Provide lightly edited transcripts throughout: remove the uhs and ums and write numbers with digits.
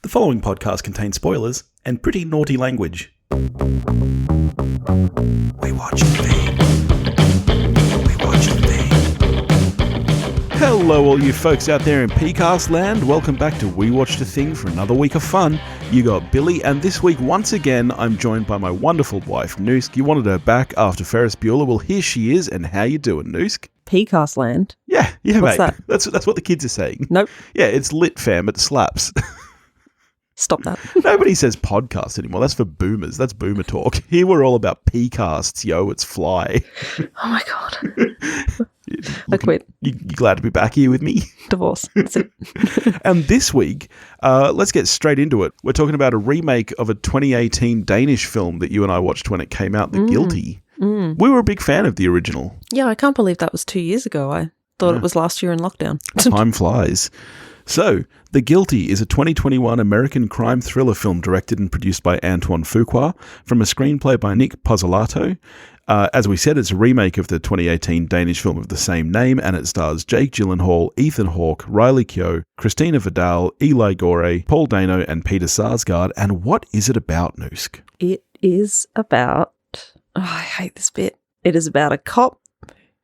The following podcast contains spoilers and pretty naughty language. We watch the thing. We watch the thing. Hello all you folks out there in PCast land. Welcome back to We Watch the Thing for another week of fun. You got Billy, and this week once again I'm joined by my wonderful wife Noosk. You wanted her back after Ferris Bueller. Well, here she is, and how you doing, Noosk? PCast land? Yeah, What's mate. That? That's what the kids are saying. Nope. Yeah, it's lit, fam. It slaps. Stop that. Nobody says podcast anymore. That's for boomers. That's boomer talk. Here we're all about PCasts, yo. It's fly. Oh my God. I quit. You glad to be back here with me? Divorce. That's it. And this week, let's get straight into it. We're talking about a remake of a 2018 Danish film that you and I watched when it came out, The Guilty. We were a big fan of the original. Yeah, I can't believe that was 2 years ago. I thought it was last year in lockdown. Time flies. So, The Guilty is a 2021 American crime thriller film directed and produced by Antoine Fuqua from a screenplay by Nic Pizzolatto. As we said, it's a remake of the 2018 Danish film of the same name, and it stars Jake Gyllenhaal, Ethan Hawke, Riley Keough, Christina Vidal, Eli Goree, Paul Dano, and Peter Sarsgaard. And what is it about, Noosk? It is about... Oh, I hate this bit. It is about a cop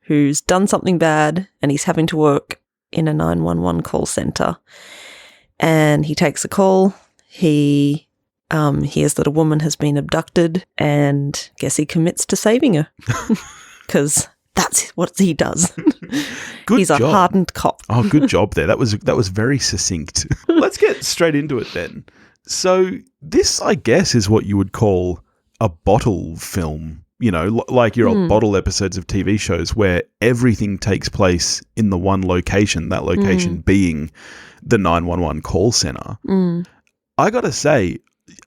who's done something bad and he's having to work in a 911 call center, and he takes a call. He hears that a woman has been abducted, and guess he commits to saving her because that's what he does. He's a hardened cop. Oh, good job there. That was very succinct. Let's get straight into it then. So this, I guess, is what you would call a bottle film. You know, like your old bottle episodes of TV shows where everything takes place in the one location, that location being the 911 call center. I got to say,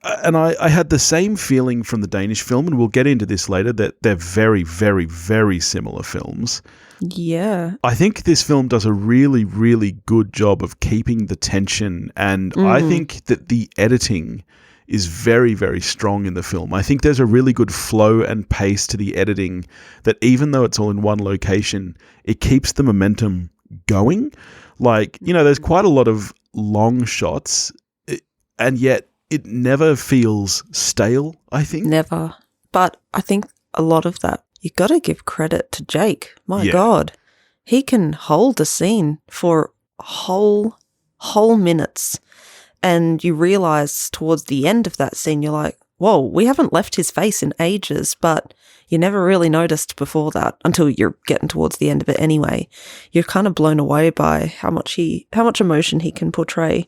and I had the same feeling from the Danish film, and we'll get into this later, that they're very, very, very similar films. Yeah. I think this film does a really, really good job of keeping the tension, and I think that the editing is very, very strong in the film. I think there's a really good flow and pace to the editing that even though it's all in one location, it keeps the momentum going. Like, you know, there's quite a lot of long shots, and yet it never feels stale, I think. Never. But I think a lot of that, you got to give credit to Jake. My God. He can hold a scene for whole minutes. And you realise towards the end of that scene, you're like, whoa, we haven't left his face in ages, but you never really noticed before that until you're getting towards the end of it anyway. You're kind of blown away by how much emotion he can portray.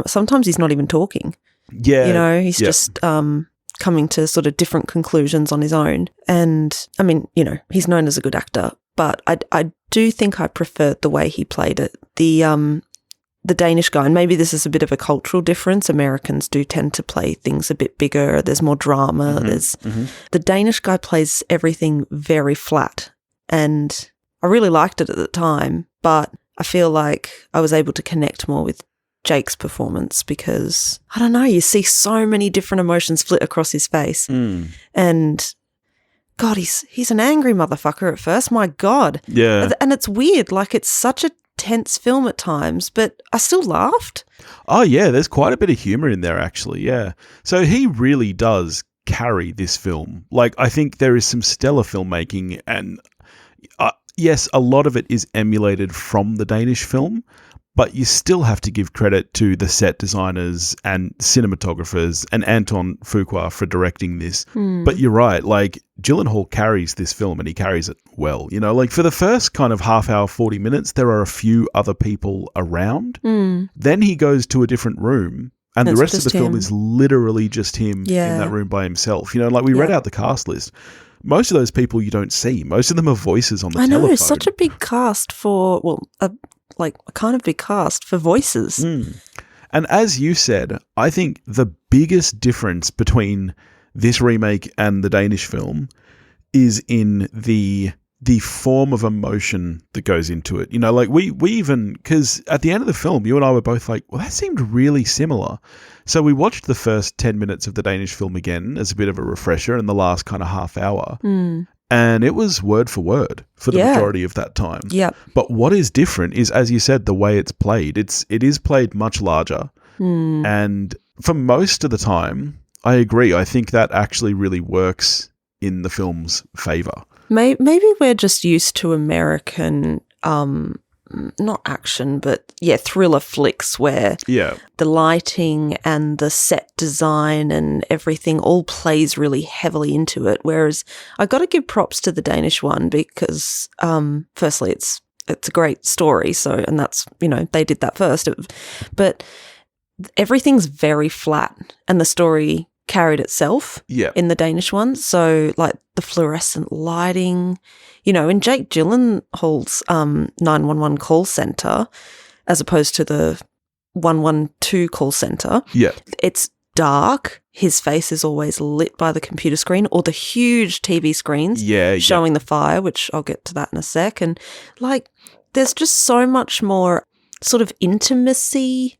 Sometimes he's not even talking. Yeah. You know, he's just coming to sort of different conclusions on his own. And, I mean, you know, he's known as a good actor, but I do think I preferred the way he played it. The Danish guy, and maybe this is a bit of a cultural difference. Americans do tend to play things a bit bigger. There's more drama. The Danish guy plays everything very flat, and I really liked it at the time, but I feel like I was able to connect more with Jake's performance because, I don't know, you see so many different emotions flit across his face. And God, he's an angry motherfucker at first. My God. Yeah. And it's weird. Like, it's such a tense film at times, but I still laughed. Oh yeah, there's quite a bit of humor in there actually. Yeah, so he really does carry this film. Like, I think there is some stellar filmmaking, and yes, a lot of it is emulated from the Danish film, but you still have to give credit to the set designers and cinematographers and Antoine Fuqua for directing this. But you're right, like, Gyllenhaal carries this film, and he carries it well. You know, like, for the first kind of half hour, 40 minutes, there are a few other people around. Then he goes to a different room, and the rest of the film is literally just him in that room by himself. You know, like, we read out the cast list. Most of those people you don't see. Most of them are voices on the telephone. I know, such a big cast for, a kind of big cast for voices. And as you said, I think the biggest difference between this remake and the Danish film is in the form of emotion that goes into it. You know, like we even, because at the end of the film, you and I were both like, well, that seemed really similar. So we watched the first 10 minutes of the Danish film again as a bit of a refresher in the last kind of half hour. And it was word for word for the majority of that time. Yeah. But what is different is, as you said, the way it's played. It is played much larger. And for most of the time, I agree. I think that actually really works in the film's favour. Maybe we're just used to American, not action, but thriller flicks where the lighting and the set design and everything all plays really heavily into it. Whereas I got to give props to the Danish one because, firstly, it's a great story. So, and that's, they did that first. But everything's very flat and the story carried itself in the Danish one. So, like the fluorescent lighting, in Jake Gyllenhaal's 911 call center, as opposed to the 112 call center, it's dark. His face is always lit by the computer screen or the huge TV screens showing the fire, which I'll get to that in a sec. And like, there's just so much more sort of intimacy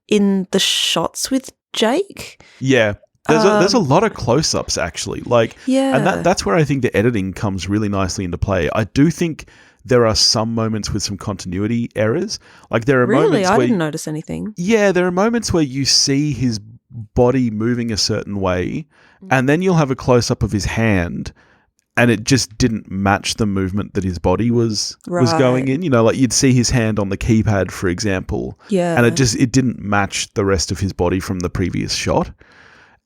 in the shots with Jake. Yeah. There's a lot of close-ups actually, and that's where I think the editing comes really nicely into play. I do think there are some moments with some continuity errors. Like there are moments I where didn't notice anything. Yeah, there are moments where you see his body moving a certain way, and then you'll have a close-up of his hand, and it just didn't match the movement that his body was going in. Like you'd see his hand on the keypad, for example, and it didn't match the rest of his body from the previous shot.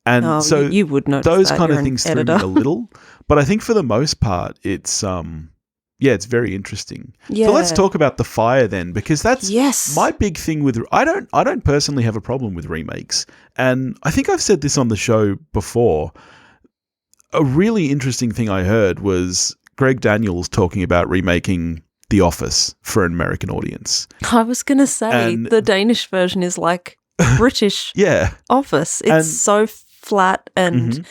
And so you would notice those that. kind You're of things threw me a little, but I think for the most part, it's it's very interesting. Yeah. So let's talk about the fire then, because that's my big thing with. I don't personally have a problem with remakes, and I think I've said this on the show before. A really interesting thing I heard was Greg Daniels talking about remaking The Office for an American audience. I was going to say the Danish version is like British Office. It's so flat and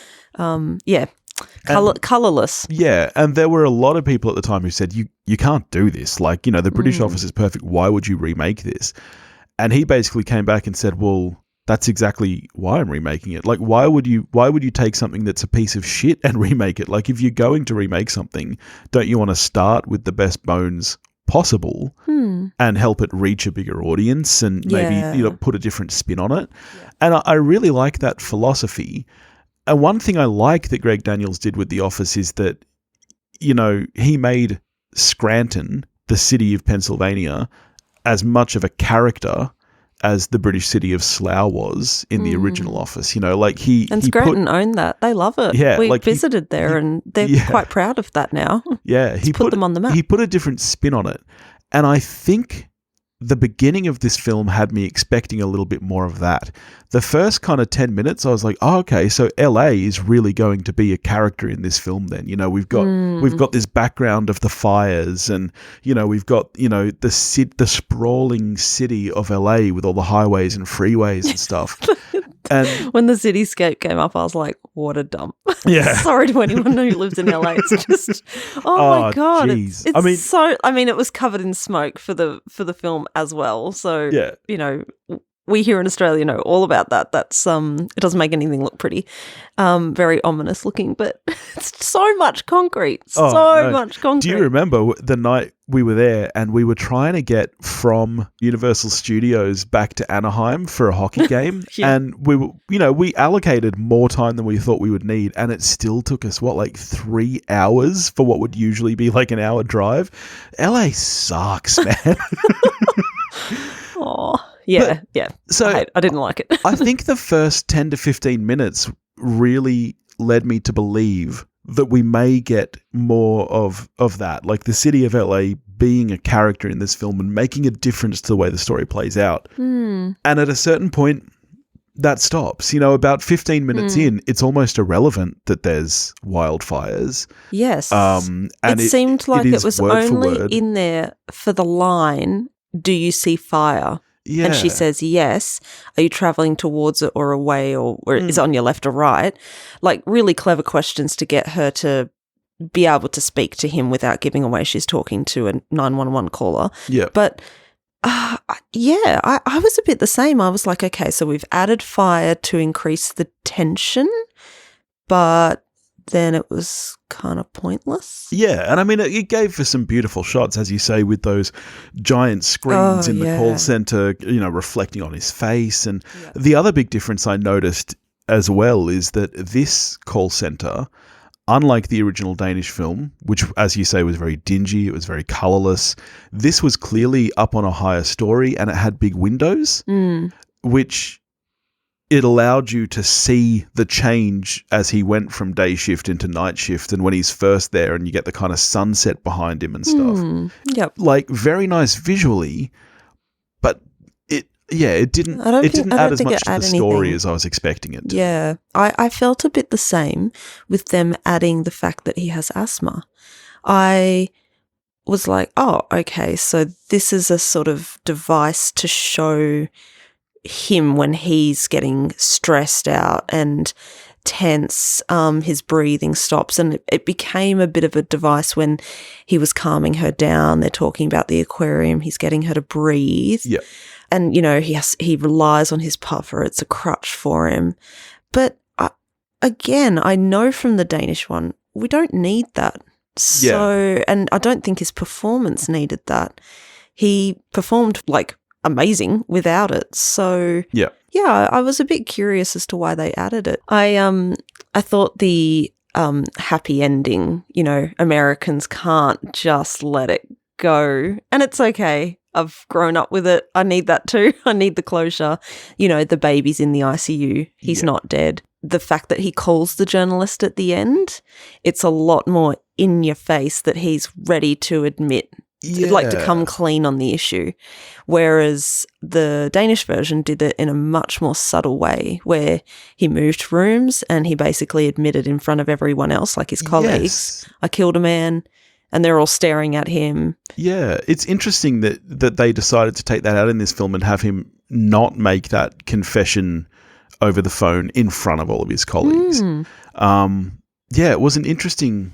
colourless. Yeah, and there were a lot of people at the time who said, you can't do this. Like, the British Office is perfect. Why would you remake this? And he basically came back and said, well, that's exactly why I'm remaking it. Like, why would you take something that's a piece of shit and remake it? Like, if you're going to remake something, don't you want to start with the best bones possible and help it reach a bigger audience and maybe put a different spin on it? And I really like that philosophy. And one thing I like that Greg Daniels did with The Office is that, he made Scranton, the city of Pennsylvania, as much of a character as the British city of Slough was in the original Office. And Scranton owned that. They love it. Yeah, we visited there and they're quite proud of that now. Yeah. He put them on the map. He put a different spin on it. And I think the beginning of this film had me expecting a little bit more of that. The first kind of 10 minutes, I was like, oh, okay, so LA is really going to be a character in this film then. We've got this background of the fires and, we've got, the sprawling city of LA with all the highways and freeways and stuff. And when the cityscape came up, I was like, what a dump. Yeah. Sorry to anyone who lives in LA. It's just, my God. Geez. It was covered in smoke for the film as well. So, we here in Australia know all about that. That's it doesn't make anything look pretty. Very ominous looking, but it's so much concrete. Much concrete. Do you remember the night we were there and we were trying to get from Universal Studios back to Anaheim for a hockey game? And we allocated more time than we thought we would need, and it still took us 3 hours for what would usually be like an hour drive. LA sucks, man. Oh. Yeah. So I didn't like it. I think the first 10 to 15 minutes really led me to believe that we may get more of that, like the city of LA being a character in this film and making a difference to the way the story plays out. And at a certain point, that stops. About 15 minutes in, it's almost irrelevant that there's wildfires. Yes. And it seemed like it was only in there for the line, do you see fire? Yeah. And she says, yes. Are you traveling towards it or away or is it on your left or right? Like really clever questions to get her to be able to speak to him without giving away she's talking to a 911 caller. Yeah. But I was a bit the same. I was like, okay, so we've added fire to increase the tension, but then it was kind of pointless. Yeah, and I mean, it gave for some beautiful shots, as you say, with those giant screens in the call center, reflecting on his face. And the other big difference I noticed as well is that this call center, unlike the original Danish film, which, as you say, was very dingy, it was very colorless, this was clearly up on a higher story and it had big windows, which it allowed you to see the change as he went from day shift into night shift and when he's first there and you get the kind of sunset behind him and stuff. Yep. Like, very nice visually, but it didn't add as much to the story as I was expecting it to. Yeah. I felt a bit the same with them adding the fact that he has asthma. I was like, oh, okay, so this is a sort of device to show him when he's getting stressed out and tense, his breathing stops, and it became a bit of a device when he was calming her down. They're talking about the aquarium, he's getting her to breathe. Yeah. And, he relies on his puffer. It's a crutch for him. But again, I know from the Danish one, we don't need that. So, and I don't think his performance needed that. He performed amazing without it. So yeah, I was a bit curious as to why they added it. I thought the happy ending, Americans can't just let it go, and it's okay. I've grown up with it. I need that too. I need the closure. The baby's in the ICU. He's not dead. The fact that he calls the journalist at the end, it's a lot more in your face that he's ready to admit, to come clean on the issue. Whereas the Danish version did it in a much more subtle way where he moved rooms and he basically admitted in front of everyone else, like his colleagues, I killed a man. And they're all staring at him. Yeah, it's interesting that they decided to take that out in this film and have him not make that confession over the phone in front of all of his colleagues. It was an interesting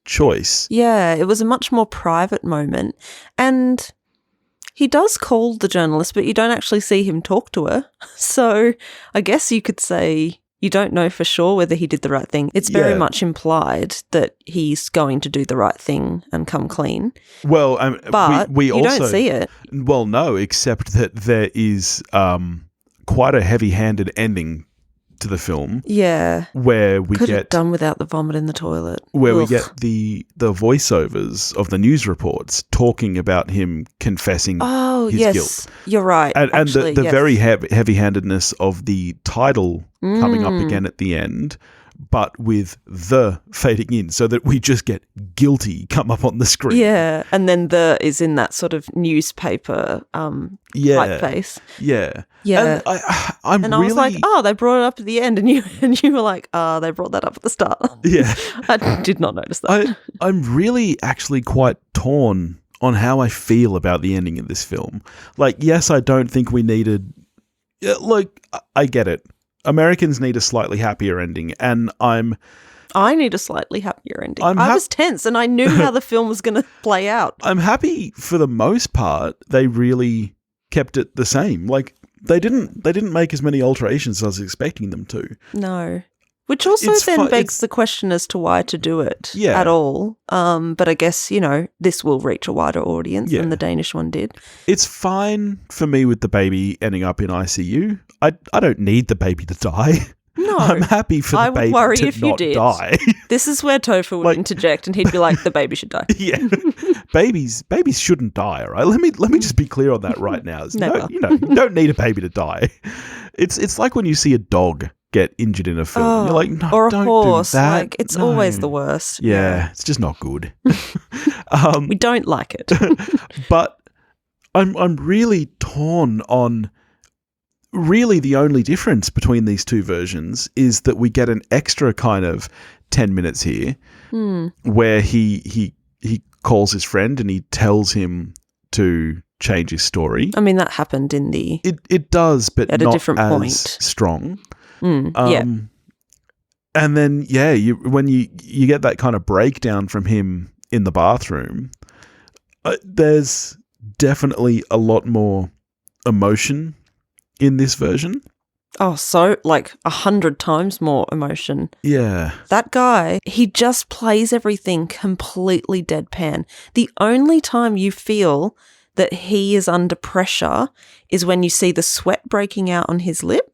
choice. Yeah, it was a much more private moment. And he does call the journalist, but you don't actually see him talk to her. So I guess you could say you don't know for sure whether he did the right thing. It's very much implied that he's going to do the right thing and come clean. Well, but we you also don't see it. Well, no, except that there is quite a heavy-handed ending to the film. Yeah. Where we Could get have done without the vomit in the toilet. Where we get the voiceovers of the news reports talking about him confessing his guilt. You're right. And the very heavy-handedness of the title coming up again at the end, but with the fading in so that we just get guilty come up on the screen. Yeah, and then the is in that sort of newspaper typeface. Yeah. Yeah. And I was like, they brought it up at the end, and you were like, they brought that up at the start. Yeah. I did not notice that. I'm really actually quite torn on how I feel about the ending of this film. Like, yes, I don't think we needed... I get it. Americans need a slightly happier ending, and I need a slightly happier ending. I was tense, and I knew how the film was going to play out. I'm happy for the most part. They really kept it the same. Like, they didn't make as many alterations as I was expecting them to. No. Which also begs the question as to why to do it at all. But I guess, this will reach a wider audience than the Danish one did. It's fine for me with the baby ending up in ICU. I don't need the baby to die. No. I'm happy for the baby to not die. This is where Tofu would interject and he'd be like, the baby should die. Yeah. Babies shouldn't die, all right? Let me just be clear on that right now. Never. You don't need a baby to die. It's like when you see a dog get injured in a film. You're like, no, or a don't horse. do that. Like, it's always the worst. Yeah, it's just not good. We don't like it. But I'm really torn on... Really, the only difference between these two versions is that we get an extra kind of 10 minutes here where he calls his friend and he tells him to change his story. I mean, that happened in the... It does, but at not a different as point. Strong. Yeah. And then, when you get that kind of breakdown from him in the bathroom, there's definitely a lot more emotion in this version. Oh, so like 100 times more emotion. Yeah. That guy, he just plays everything completely deadpan. The only time you feel that he is under pressure is when you see the sweat breaking out on his lip.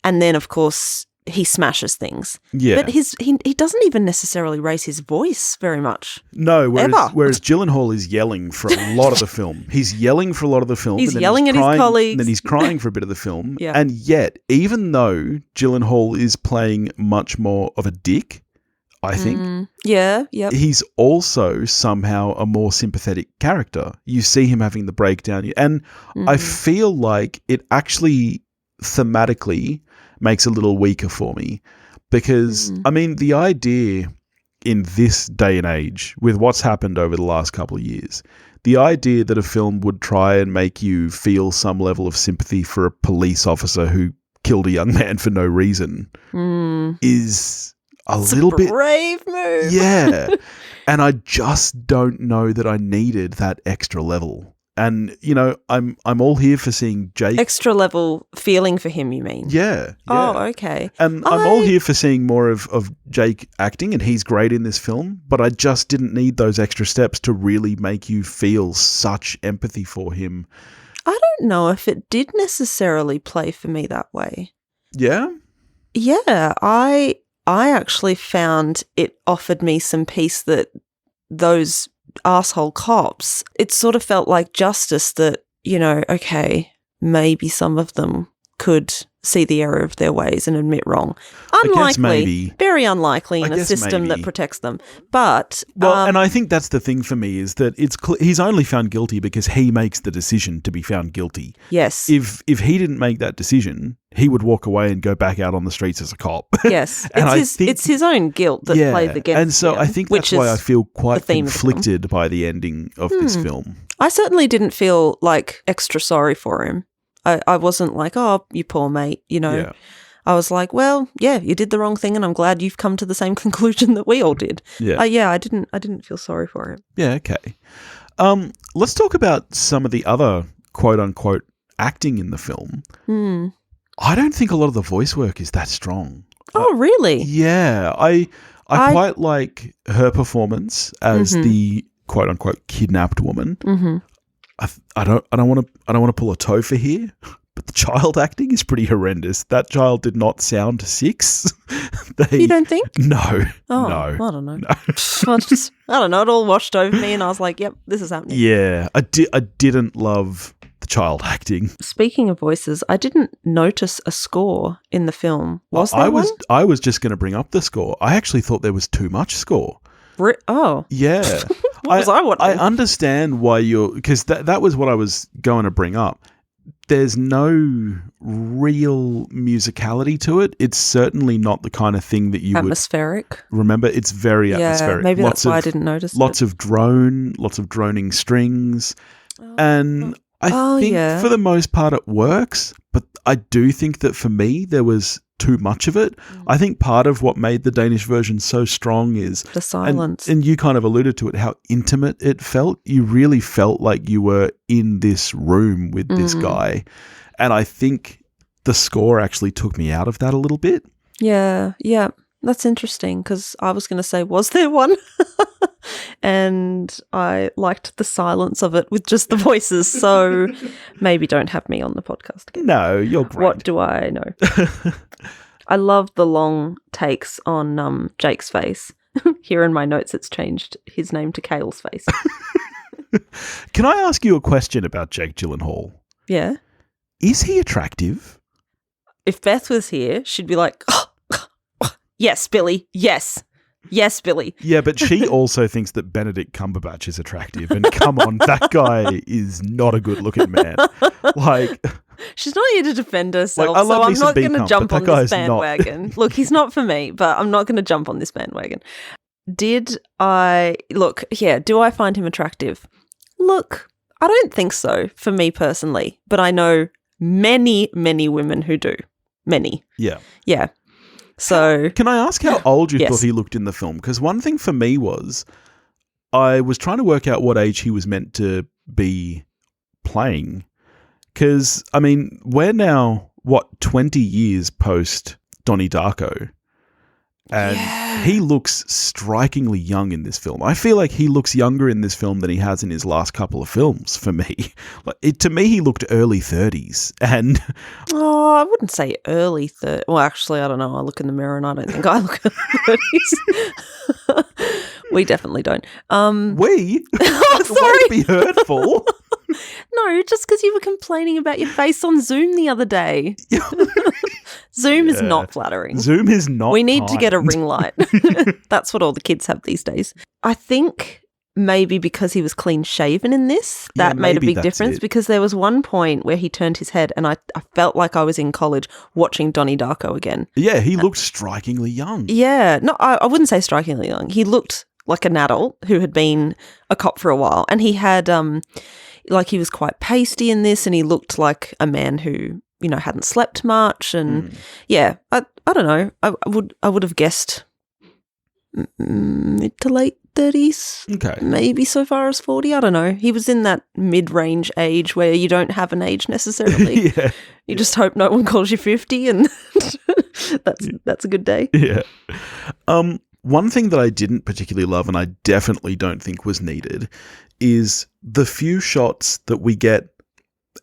And then, of course, he smashes things. Yeah. But he doesn't even necessarily raise his voice very much. No, whereas Gyllenhaal is yelling for a lot of the film. He's yelling for a lot of the film. He's yelling at his colleagues. And then he's crying for a bit of the film. Yeah. And yet, even though Gyllenhaal is playing much more of a dick, I think. Yeah. He's also somehow a more sympathetic character. You see him having the breakdown. And I feel like it actually thematically makes a little weaker for me because, I mean, the idea in this day and age with what's happened over the last couple of years, the idea that a film would try and make you feel some level of sympathy for a police officer who killed a young man for no reason is a little bit brave move. Yeah. And I just don't know that I needed that extra level. And, you know, I'm all here for seeing Jake. Extra level feeling for him, you mean? Yeah. Oh, okay. And I'm all here for seeing more of Jake acting, and he's great in this film, but I just didn't need those extra steps to really make you feel such empathy for him. I don't know if it did necessarily play for me that way. Yeah? Yeah, I actually found it offered me some peace that those asshole cops, it sort of felt like justice that, you know, okay, maybe some of them could see the error of their ways and admit wrong. Unlikely, very unlikely in a system that protects them. But and I think that's the thing for me is that he's only found guilty because he makes the decision to be found guilty. Yes. If he didn't make that decision, he would walk away and go back out on the streets as a cop. Yes. It's his own guilt that played against him. And so I think that's why I feel quite conflicted by the ending of this film. I certainly didn't feel like extra sorry for him. I wasn't like, oh, you poor mate, you know. Yeah. I was like, well, yeah, you did the wrong thing and I'm glad you've come to the same conclusion that we all did. Yeah. I didn't feel sorry for him. Yeah, okay. Let's talk about some of the other quote-unquote acting in the film. I don't think a lot of the voice work is that strong. Oh, really? Yeah. I quite like her performance as the quote-unquote kidnapped woman. I don't want to pull a Topher here, but the child acting is pretty horrendous. That child did not sound 6. You don't think? No. Oh, no. I don't know. No. I don't know. It all washed over me, and I was like, "Yep, this is happening." Yeah, I didn't love the child acting. Speaking of voices, I didn't notice a score in the film. Was there one? I was just going to bring up the score. I actually thought there was too much score. Oh. Yeah. What was I watching? I understand why because that was what I was going to bring up. There's no real musicality to it. It's certainly not the kind of thing that you atmospheric. Would remember. It's very atmospheric. Maybe that's why I didn't notice lots of droning strings. And I think for the most part it works, but I do think that for me there was too much of it. I think part of what made the Danish version so strong is the silence. And you kind of alluded to it, how intimate it felt. You really felt like you were in this room with this guy. And I think the score actually took me out of that a little bit. Yeah. That's interesting because I was going to say, was there one? And I liked the silence of it with just the voices. So maybe don't have me on the podcast again. No, you're great. What do I know? I love the long takes on Jake's face. Here in my notes, it's changed his name to Kale's face. Can I ask you a question about Jake Gyllenhaal? Yeah. Is he attractive? If Beth was here, she'd be like, yes, Billy, yes. Yes, Billy. Yeah, but she also thinks that Benedict Cumberbatch is attractive. And come on, that guy is not a good-looking man. Like, she's not here to defend herself, like, so I'm not going to jump on this bandwagon. Look, he's not for me, but I'm not going to jump on this bandwagon. Do I find him attractive? Look, I don't think so for me personally, but I know many, many women who do. Many. Yeah. Yeah. So, can I ask how old you thought he looked in the film? Because one thing for me was I was trying to work out what age he was meant to be playing. Because, I mean, we're now 20 years post Donnie Darko. And he looks strikingly young in this film. I feel like he looks younger in this film than he has in his last couple of films for me. To me, he looked early 30s. And I wouldn't say early 30s. Well, actually, I don't know. I look in the mirror and I don't think I look early 30s. We definitely don't. We? Oh, sorry. Way to be hurtful. No, just because you were complaining about your face on Zoom the other day. Zoom is not flattering. Zoom is not. We need to get a ring light. That's what all the kids have these days. I think maybe because he was clean shaven in this, that made a big difference, because there was one point where he turned his head and I felt like I was in college watching Donnie Darko again. Yeah, he looked strikingly young. Yeah. No, I wouldn't say strikingly young. He looked like an adult who had been a cop for a while, and he had he was quite pasty in this, and he looked like a man who, you know, hadn't slept much, and I don't know. I would have guessed mid to late 30s. Okay. Maybe so far as 40. I don't know. He was in that mid-range age where you don't have an age necessarily. You just hope no one calls you 50, and that's a good day. Yeah. One thing that I didn't particularly love, and I definitely don't think was needed, is the few shots that we get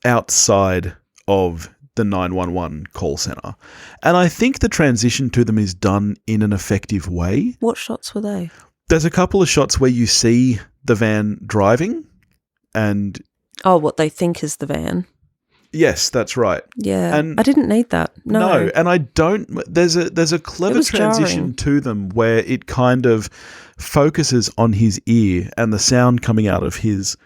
outside of the 911 call center. And I think the transition to them is done in an effective way. What shots were they? There's a couple of shots where you see the van driving and... Oh, what they think is the van. Yes, that's right. Yeah, and I didn't need that. No, and I don't... There's a clever transition jarring to them where it kind of focuses on his ear and the sound coming out of his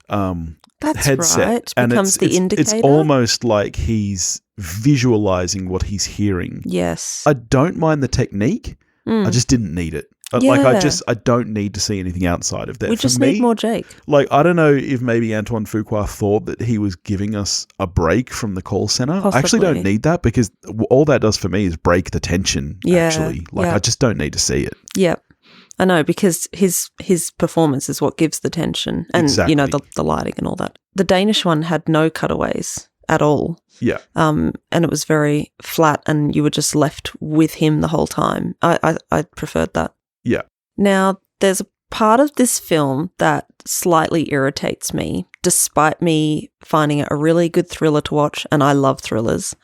that's headset. right. And becomes the indicator. It's almost like he's visualizing what he's hearing. Yes. I don't mind the technique. I just didn't need it. I don't need to see anything outside of that. We just need more Jake. I don't know if maybe Antoine Fuqua thought that he was giving us a break from the call center. Possibly. I actually don't need that, because all that does for me is break the tension, actually. I just don't need to see it. Yeah. I know, because his performance is what gives the tension, and, you know, the lighting and all that. The Danish one had no cutaways at all. Yeah. And it was very flat, and you were just left with him the whole time. I preferred that. Yeah. Now, there's a part of this film that slightly irritates me, despite me finding it a really good thriller to watch, and I love thrillers.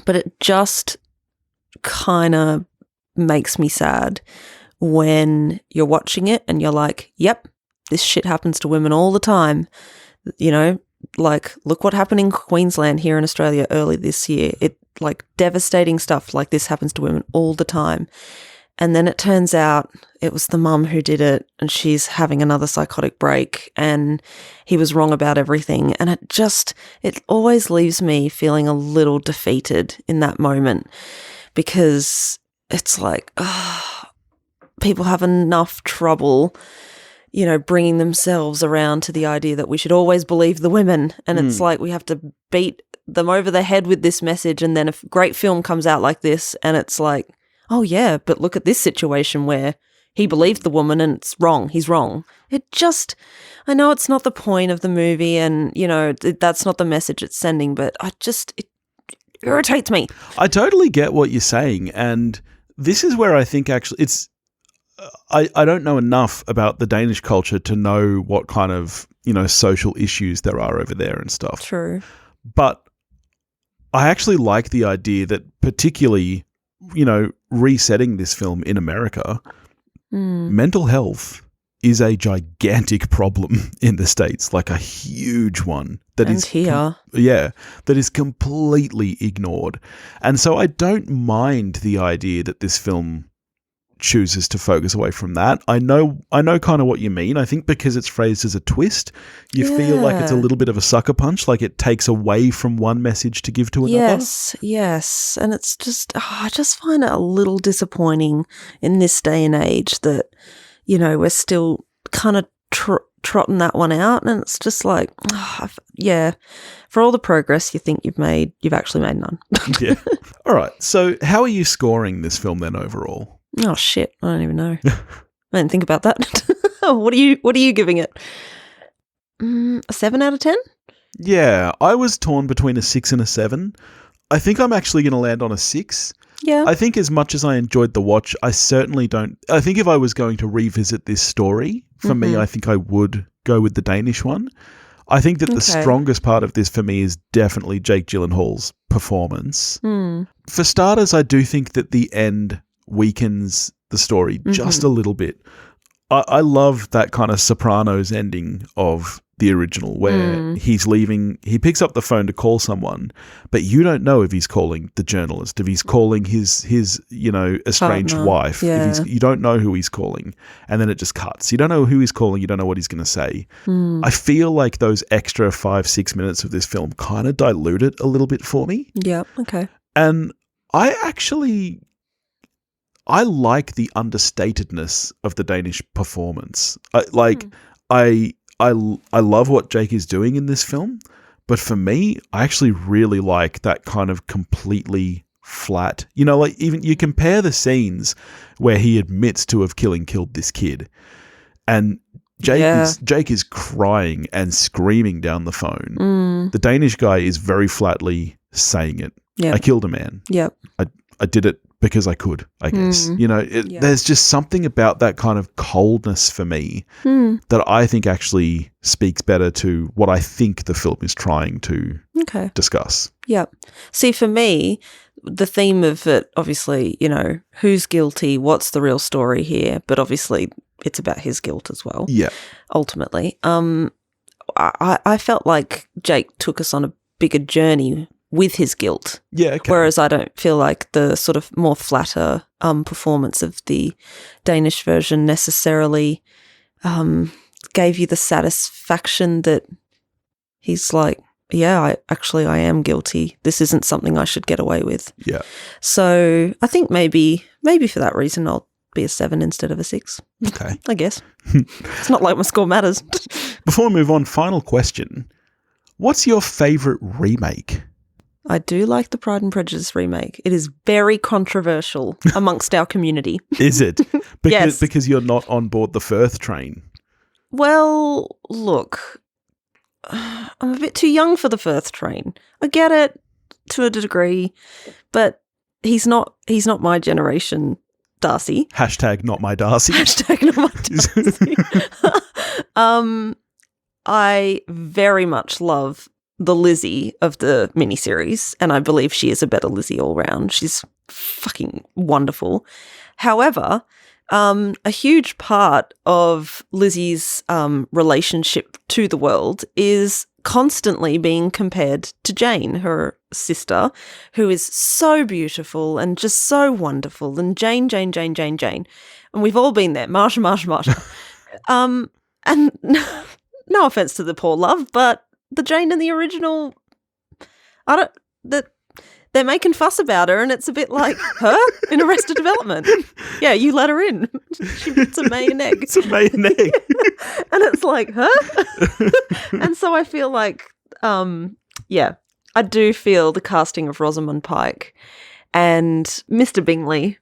But it just kind of makes me sad when you're watching it and you're like, yep, this shit happens to women all the time. You know, like, look what happened in Queensland here in Australia early this year. Devastating stuff like this happens to women all the time. And then it turns out it was the mum who did it, and she's having another psychotic break, and he was wrong about everything. And it always leaves me feeling a little defeated in that moment, because it's like, people have enough trouble, you know, bringing themselves around to the idea that we should always believe the women. And it's like we have to beat them over the head with this message. And then a great film comes out like this, and it's like, oh yeah, but look at this situation where he believed the woman and it's wrong. He's wrong. I know it's not the point of the movie, and, you know, that's not the message it's sending, but it irritates me. I totally get what you're saying. And this is where I think actually I don't know enough about the Danish culture to know what kind of, you know, social issues there are over there and stuff. True. But I actually like the idea that, particularly, you know, resetting this film in America, mental health is a gigantic problem in the States, like a huge one that is completely ignored. And so I don't mind the idea that this film chooses to focus away from that. I know kind of what you mean. I think because it's phrased as a twist, you feel like it's a little bit of a sucker punch, like it takes away from one message to give to another. Yes. And it's just, I just find it a little disappointing in this day and age that, you know, we're still kind of trotting that one out, and it's just like, for all the progress you think you've made, you've actually made none. Yeah. All right. So how are you scoring this film then overall? Oh shit! I don't even know. I didn't think about that. What are you giving it? A 7 out of 10? Yeah, I was torn between a 6 and a 7. I think I'm actually going to land on a 6. Yeah. I think as much as I enjoyed the watch, I certainly don't. I think if I was going to revisit this story, for me, I think I would go with the Danish one. I think that the strongest part of this for me is definitely Jake Gyllenhaal's performance. For starters, I do think that the end weakens the story just a little bit. I love that kind of Sopranos ending of the original where he's leaving, he picks up the phone to call someone, but you don't know if he's calling the journalist, if he's calling his estranged wife. Yeah. You don't know who he's calling, and then it just cuts. You don't know who he's calling, you don't know what he's going to say. I feel like those extra 5-6 minutes of this film kind of dilute it a little bit for me. Yeah, okay. And I like the understatedness of the Danish performance. I love what Jake is doing in this film, but for me, I actually really like that kind of completely flat. Even you compare the scenes where he admits to have killed this kid, and Jake is crying and screaming down the phone. The Danish guy is very flatly saying it. Yep. I killed a man. Yep. I did it because I could, I guess. There's just something about that kind of coldness for me that I think actually speaks better to what I think the film is trying to discuss. Yeah. See, for me, the theme of it, obviously, who's guilty, what's the real story here, but obviously it's about his guilt as well. Yeah. Ultimately. I felt like Jake took us on a bigger journey with his guilt. Yeah, okay. Whereas I don't feel like the sort of more flatter performance of the Danish version necessarily gave you the satisfaction that he's like, yeah, I am guilty. This isn't something I should get away with. Yeah. So I think maybe for that reason I'll be a 7 instead of a 6. Okay. I guess. It's not like my score matters. Before we move on, final question. What's your favourite remake? I do like the Pride and Prejudice remake. It is very controversial amongst our community. Is it? Yes. Because you're not on board the Firth train. Well, look, I'm a bit too young for the Firth train. I get it to a degree, but he's not my generation, Darcy. # not my Darcy. # not my Darcy. I very much love the Lizzie of the miniseries, and I believe she is a better Lizzie all round. She's fucking wonderful. However, a huge part of Lizzie's relationship to the world is constantly being compared to Jane, her sister, who is so beautiful and just so wonderful. And Jane. And we've all been there. Marsha. And no offense to the poor love, but the Jane in the original, they're making fuss about her, and it's a bit like her in Arrested Development. Yeah, you let her in. It's a May and egg. It's a May and egg. And it's like, her? And so I feel like, I do feel the casting of Rosamund Pike and Mr. Bingley,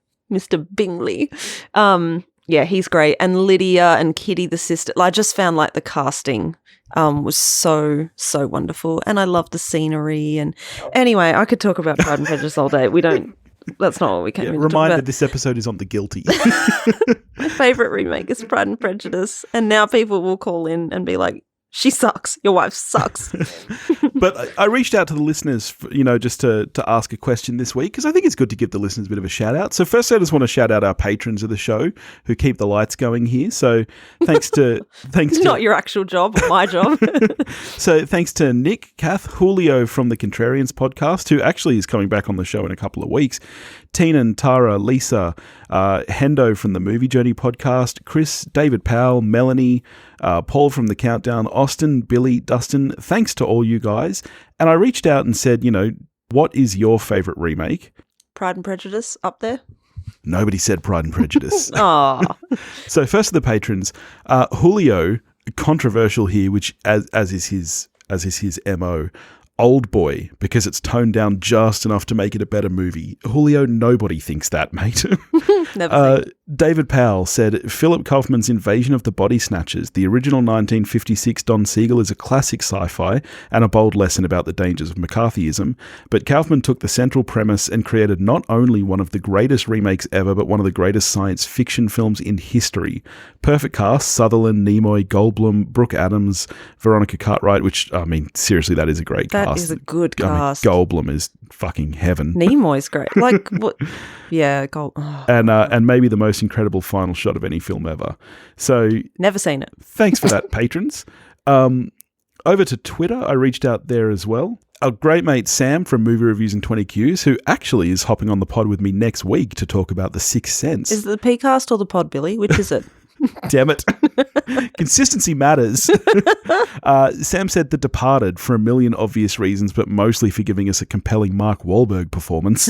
he's great. And Lydia and Kitty, the sister. I just found like the casting was so wonderful, and I love the scenery. And anyway, I could talk about Pride and Prejudice all day. That's not what we came here to talk reminder, about. this episode is on the guilty. My favourite remake is Pride and Prejudice, and now people will call in and be like, she sucks. Your wife sucks. But I reached out to the listeners, just to ask a question this week, because I think it's good to give the listeners a bit of a shout out. So first, I just want to shout out our patrons of the show who keep the lights going here. So thanks to not your actual job, or my job. So thanks to Nick, Kath, Julio from the Contrarians podcast, who actually is coming back on the show in a couple of weeks, Tina and Tara, Lisa, Hendo from the Movie Journey podcast, Chris, David Powell, Melanie, Paul from The Countdown, Austin, Billy, Dustin. Thanks to all you guys. And I reached out and said, what is your favourite remake? Pride and Prejudice up there? Nobody said Pride and Prejudice. Aw. So first of the patrons, Julio, controversial here, which as is his MO. Old Boy, because it's toned down just enough to make it a better movie. Julio, nobody thinks that, mate. Never David Powell said, Philip Kaufman's Invasion of the Body Snatchers, the original 1956 Don Siegel, is a classic sci-fi and a bold lesson about the dangers of McCarthyism, but Kaufman took the central premise and created not only one of the greatest remakes ever, but one of the greatest science fiction films in history. Perfect cast: Sutherland, Nimoy, Goldblum, Brooke Adams, Veronica Cartwright, which, I mean, seriously, that is a great cast. That is a good cast. Goldblum is fucking heaven. Nimoy's great. Like, what? Yeah, And maybe the most incredible final shot of any film ever. So never seen it. Thanks for that, patrons. Over to Twitter, I reached out there as well. Our great mate Sam from Movie Reviews and 20 Qs, who actually is hopping on the pod with me next week to talk about The Sixth Sense. Is it the P-cast or the pod, Billy? Which is it? Damn it. Consistency matters. Sam said The Departed for a million obvious reasons, but mostly for giving us a compelling Mark Wahlberg performance.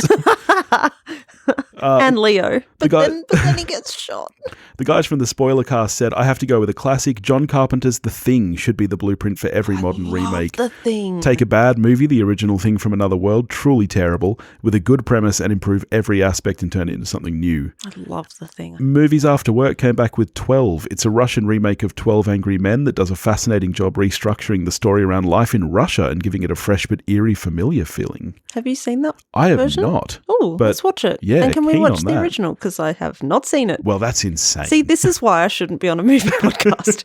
And Leo. But then he gets shot. The guys from the spoiler cast said, I have to go with a classic. John Carpenter's The Thing should be the blueprint for every modern remake. The Thing. Take a bad movie, the original Thing from Another World, truly terrible, with a good premise and improve every aspect and turn it into something new. I love The Thing. Movies After Work came back with 12. It's a Russian remake of 12 Angry Men that does a fascinating job restructuring the story around life in Russia and giving it a fresh but eerie familiar feeling. Have you seen that I have version? not. Oh, let's watch it. Yeah, and can we keen watch on the that. original? Because I have not seen it. Well, that's insane. See, this is why I shouldn't be on a movie podcast.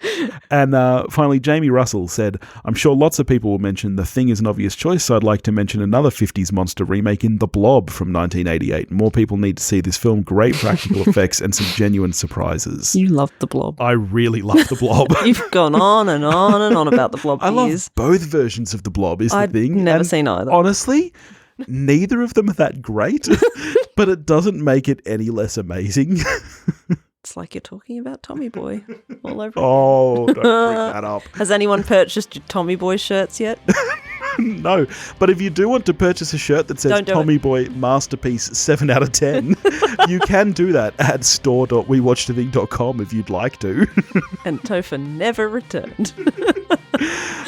And finally, Jamie Russell said, I'm sure lots of people will mention The Thing is an obvious choice, so I'd like to mention another 50s monster remake in The Blob from 1988. More people need to see this film. Great practical effects and some genuine surprises. You loved The Blob. I really love The Blob. You've gone on and on and on about The Blob for I love years. both versions of The Blob is the I've thing. never And seen either. Honestly, neither of them are that great, but it doesn't make it any less amazing. It's like you're talking about Tommy Boy all over. Oh, don't bring that up. Has anyone purchased your Tommy Boy shirts yet? No, but if you do want to purchase a shirt that says Don't do Tommy Boy Masterpiece 7 out of 10, you can do that at store.wewatchedathing.com if you'd like to. And Topher never returned.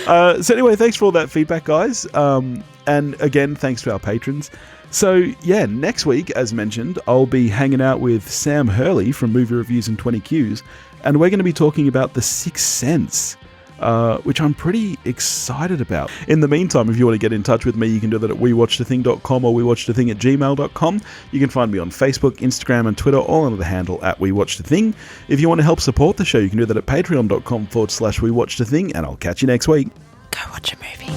So anyway, thanks for all that feedback, guys. And again, thanks to our patrons. So yeah, next week, as mentioned, I'll be hanging out with Sam Hurley from Movie Reviews and 20 Qs, and we're going to be talking about The Sixth Sense, which I'm pretty excited about. In the meantime, if you want to get in touch with me, you can do that at wewatchedathing.com or wewatchedathing@gmail.com. You can find me on Facebook, Instagram, and Twitter, all under the handle at wewatchedathing. If you want to help support the show, you can do that at patreon.com/wewatchedathing, and I'll catch you next week. Go watch a movie.